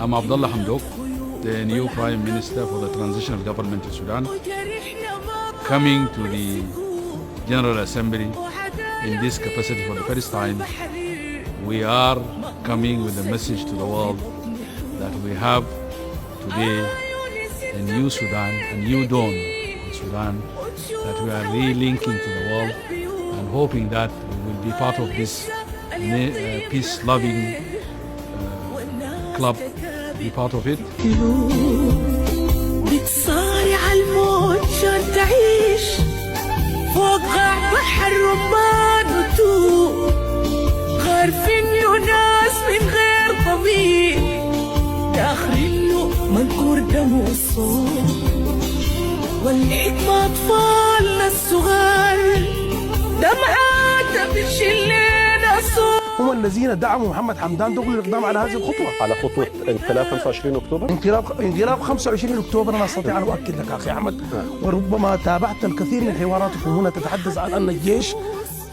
I'm Abdullah Hamdok, the new Prime Minister for the Transitional Government of Sudan, coming to the General Assembly in this capacity for the first time. We are coming with a message to the world that we have today a new Sudan, a new dawn in Sudan, that we are relinking to the world and hoping that we will be part of this peace-loving club, be part of it. بتصارع الموت عشان تعيش فوق غاع بحر رمان وتوب، غارفين ناس من غير ضمير، داخلين له منكور دم والصوت، والحكمة أطفالنا الصغار دمعات بتشلنا صوت. هم الذين دعموا محمد حمدان دغلو الإقدام على هذه الخطوة، على خطوة انقلاب 25 أكتوبر. انقلاب 25 أكتوبر أنا أستطيع أن أؤكد لك أخي أحمد، وربما تابعت الكثير من حواراتكم هنا تتحدث عن أن الجيش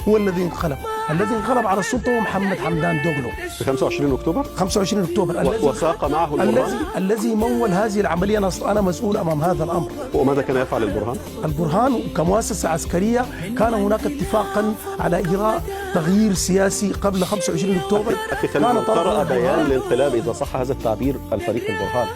هو الذي انقلب. الذي انقلب على السلطة هو محمد حمدان دغلو في 25 أكتوبر. 25 أكتوبر وساق معه البرهان الذي مول هذه العملية. أنا مسؤول أمام هذا الأمر. وماذا كان يفعل البرهان؟ البرهان كمؤسسة عسكرية كان هناك اتفاقا على إجراء تغيير سياسي قبل 25 أكتوبر. أخي خليل، قرأ بيان الانقلاب إذا صح هذا التعبير الفريق البرهان،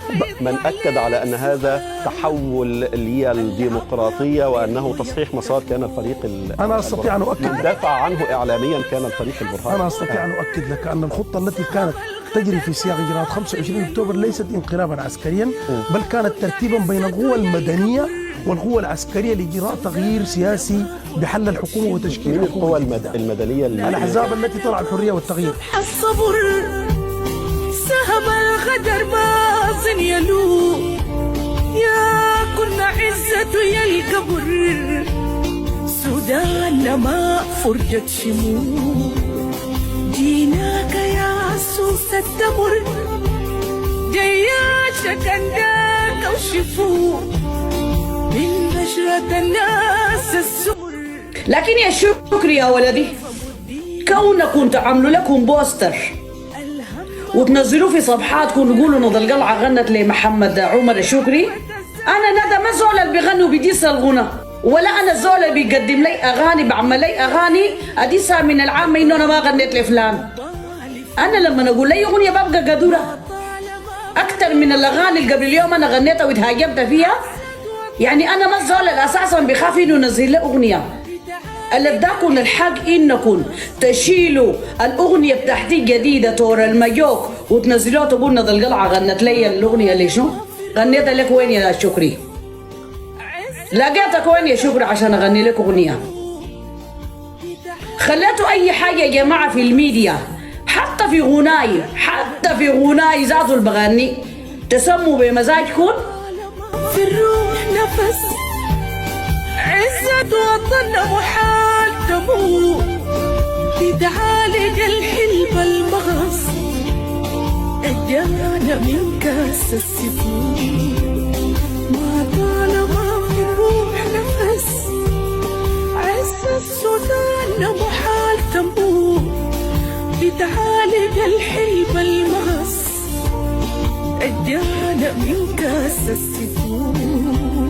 من أكد على أن هذا تحول للديمقراطية وأنه تصحيح مسار كان الفريق أنا أستطيع أن أؤكد، من دافع عنه إعلاميا كان الفريق البرهان. أنا أستطيع أن أؤكد لك أن الخطة التي كانت تجري في سياق إجراءات 25 أكتوبر ليست انقلابا عسكريا، بل كانت ترتيبا بين القوى المدنية والقوى العسكرية لإجراء تغيير سياسي بحل الحكومة وتشكيل القوى المدنية الأحزاب التي طلع الحرية والتغيير. الصبر سهم الغدر باظن يلو، يا كنا عزة يا القبر، سودان ما فرجة شموع، جيناك يا سوس التمر، جياشك عندك وشفوع من بشرة الناس السمر. لكن يا شكري يا ولدي، كونكم تعملوا لكم بوستر وتنزلوه في صفحاتكم وتقولوا نض القلعة غنت لمحمد عمر الشكري، أنا ندى ما زول اللي بيغنوا بديس الغنى، ولا أنا الزول اللي بيقدم لي أغاني بعمل لي أغاني أديسها من العامة إنه أنا ما غنيت لفلان. أنا لما أقول لي أغنية ببقى قدورة أكتر من الأغاني اللي قبل اليوم أنا غنيتها وتهاجمت فيها. يعني أنا ما الزول اللي أساسا بخاف إنه نزل له أغنية. اللي بداكم الحق إنكم تشيلوا الأغنية بتاعتي جديدة تور المجوك وتنزلوها تقول نض القلعة غنت لي الأغنية. ليش شو؟ غنيتها لك وين يا شكري؟ لقيتك وين يا شكري عشان أغني لك أغنية؟ خليتوا أي حاجة يا جماعة في الميديا، حتى في غناي ذاته البغني تسموا بمزاجكم. في الروح نفس عزة وطننا محال تموت، تتعالج الحلم المغص اجانا من كاس السفود، ما طالما في الروح نفس عزة السودان محال تموت، تتعالج الحلم المغص اجانا من كاس السفود.